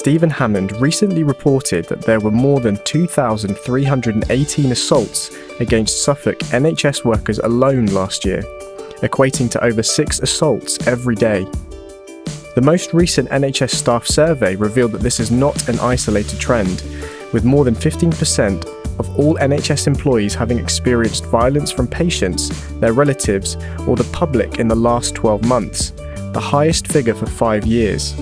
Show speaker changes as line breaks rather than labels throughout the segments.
Stephen Hammond recently reported that there were more than 2,318 assaults against Suffolk NHS workers alone last year, equating to over 6 assaults every day. The most recent NHS staff survey revealed that this is not an isolated trend, with more than 15% of all NHS employees having experienced violence from patients, their relatives, or the public in the last 12 months, the highest figure for 5 years.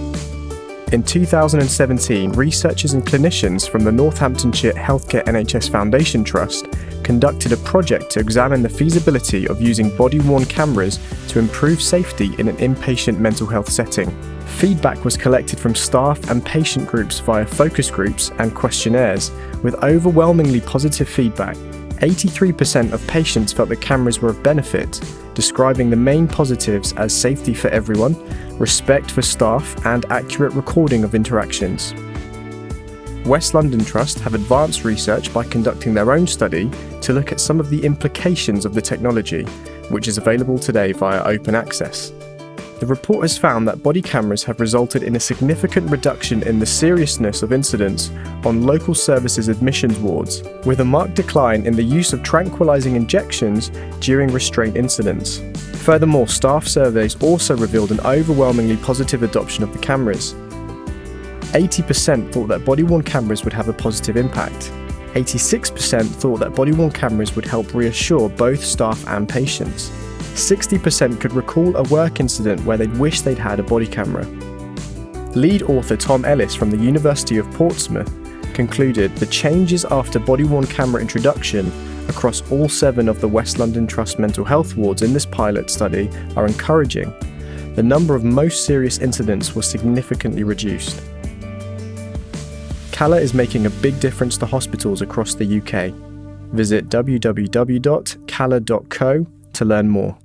In 2017, researchers and clinicians from the Northamptonshire Healthcare NHS Foundation Trust conducted a project to examine the feasibility of using body-worn cameras to improve safety in an inpatient mental health setting. Feedback was collected from staff and patient groups via focus groups and questionnaires, with overwhelmingly positive feedback. 83% of patients felt that cameras were of benefit, describing the main positives as safety for everyone, respect for staff, and accurate recording of interactions. West London Trust have advanced research by conducting their own study to look at some of the implications of the technology, which is available today via open access. The report has found that body cameras have resulted in a significant reduction in the seriousness of incidents on local services admissions wards, with a marked decline in the use of tranquilizing injections during restraint incidents. Furthermore, staff surveys also revealed an overwhelmingly positive adoption of the cameras. 80% thought that body-worn cameras would have a positive impact. 86% thought that body-worn cameras would help reassure both staff and patients. 60% could recall a work incident where they'd wish they'd had a body camera. Lead author Tom Ellis from the University of Portsmouth concluded the changes after body-worn camera introduction across all 7 of the West London Trust mental health wards in this pilot study are encouraging. The number of most serious incidents was significantly reduced. Calla is making a big difference to hospitals across the UK. Visit www.calla.co to learn more.